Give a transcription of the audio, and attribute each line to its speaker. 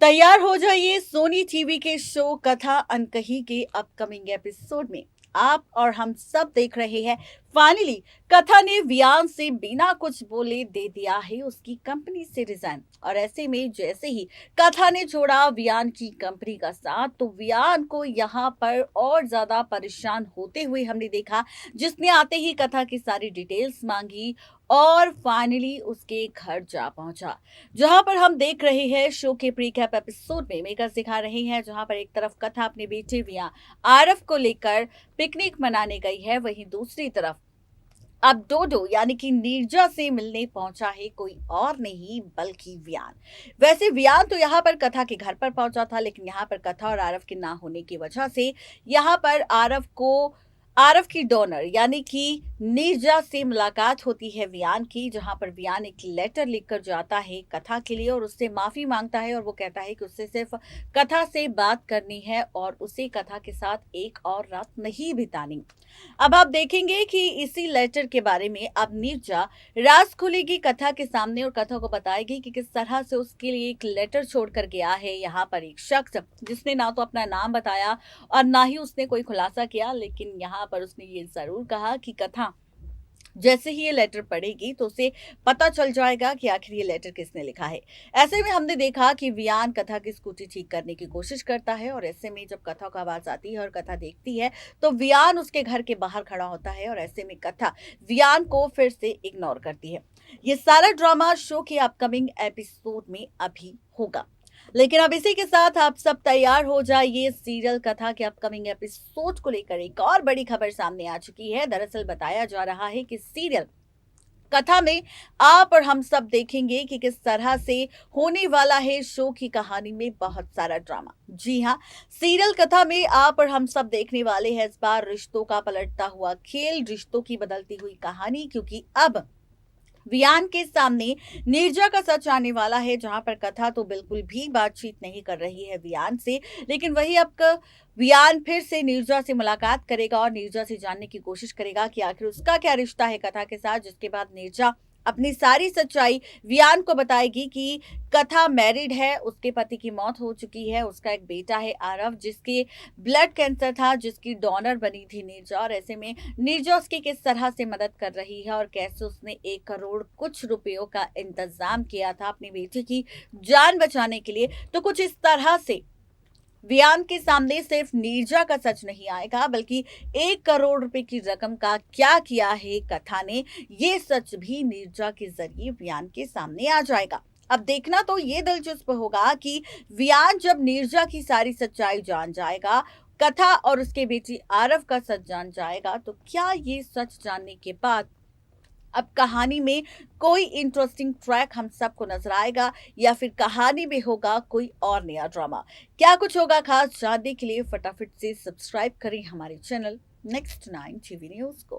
Speaker 1: तैयार हो जाइए सोनी टीवी के शो कथा अनकही के अपकमिंग एपिसोड में। आप और हम सब देख रहे हैं। फाइनली कथा ने वियान से बिना कुछ बोले दे दिया है उसकी कंपनी से रिजाइन। और ऐसे में जैसे ही कथा ने छोड़ा वियान की कंपनी का साथ, तो वियान को यहाँ पर और ज्यादा परेशान होते हुए हमने देखा, जिसने आते ही कथा की सारी डिटेल्स मांगी और फाइनली उसके घर जा पहुंचा। जहां पर हम देख रहे हैं शो के प्रीकैप एपिसोड में मेकर्स दिखा रहे हैं, जहां पर एक तरफ कथा अपने बेटे विया आरव को लेकर पिकनिक मनाने गई है, वहीं दूसरी तरफ अब डोडो यानी कि नीरजा से मिलने पहुंचा है कोई और नहीं बल्कि वियान। वैसे वियान तो यहाँ पर कथा के घर पर पहुंचा था, लेकिन यहाँ पर कथा और आरव के ना होने की वजह से यहाँ पर आरव की डोनर यानी कि नीरजा से मुलाकात होती है वियान की, जहां पर वियान एक लेटर लिखकर जाता है कथा के लिए और उससे माफी मांगता है। और वो कहता है कि उससे सिर्फ कथा से बात करनी है और उसे कथा के साथ एक और रात नहीं बितानी। अब आप देखेंगे कि इसी लेटर के बारे में अब नीरजा राज खुलेगी कथा के सामने और कथा को बताएगी कि किस तरह से उसके लिए एक लेटर छोड़कर गया है यहाँ पर एक शख्स, जिसने ना तो अपना नाम बताया और ना ही उसने कोई खुलासा किया, लेकिन यहाँ पर उसने ये जरूर कहा कि कथा जैसे ही ये लेटर पढ़ेगी तो उसे पता चल जाएगा कि आखिर ये लेटर किसने लिखा है। ऐसे में हमने देखा कि वियान कथा की स्कूटी ठीक करने की कोशिश करता है और ऐसे में जब कथा को आवाज आती है और कथा देखती है तो वियान उसके घर के बाहर खड़ा होता है और ऐसे में कथा वियान को फिर से इग्नोर करती है। ये सारा ड्रामा शो के अपकमिंग एपिसोड में अभी होगा, लेकिन अब इसी के साथ आप सब तैयार हो जाइए सीरियल कथा के अपकमिंग एपिसोड को लेकर एक और बड़ी खबर सामने आ चुकी है। दरअसल बताया जा रहा है कि सीरियल कथा में आप और हम सब देखेंगे कि किस तरह से होने वाला है शो की कहानी में बहुत सारा ड्रामा। जी हाँ, सीरियल कथा में आप और हम सब देखने वाले हैं इस बार रिश्तों का पलटता हुआ खेल, रिश्तों की बदलती हुई कहानी, क्योंकि अब वियान के सामने नीरजा का सच आने वाला है, जहां पर कथा तो बिल्कुल भी बातचीत नहीं कर रही है वियान से, लेकिन वही अब वियान फिर से नीरजा से मुलाकात करेगा और नीरजा से जानने की कोशिश करेगा कि आखिर उसका क्या रिश्ता है कथा के साथ, जिसके बाद नीरजा अपनी सारी सच्चाई वियान को बताएगी कि कथा मैरिड है, उसके पति की मौत हो चुकी है, उसका एक बेटा है आरव जिसके ब्लड कैंसर था, जिसकी डोनर बनी थी नीरजा। और ऐसे में नीरजा उसकी किस तरह से मदद कर रही है और कैसे उसने 1 करोड़ कुछ रुपयों का इंतजाम किया था अपनी बेटी की जान बचाने के लिए। तो कुछ इस तरह से वियान के सामने सिर्फ नीरजा का सच नहीं आएगा, बल्कि 1 करोड़ रुपए की रकम का क्या किया है कथा ने, ये सच भी नीरजा के जरिए वियान के सामने आ जाएगा। अब देखना तो ये दिलचस्प होगा कि वियान जब नीरजा की सारी सच्चाई जान जाएगा, कथा और उसके बेटी आरव का सच जान जाएगा, तो क्या ये सच जानने के बाद अब कहानी में कोई इंटरेस्टिंग ट्रैक हम सबको नजर आएगा या फिर कहानी में होगा कोई और नया ड्रामा। क्या कुछ होगा खास जानने के लिए फटाफट से सब्सक्राइब करें हमारे चैनल नेक्स्ट 9 टीवी न्यूज को।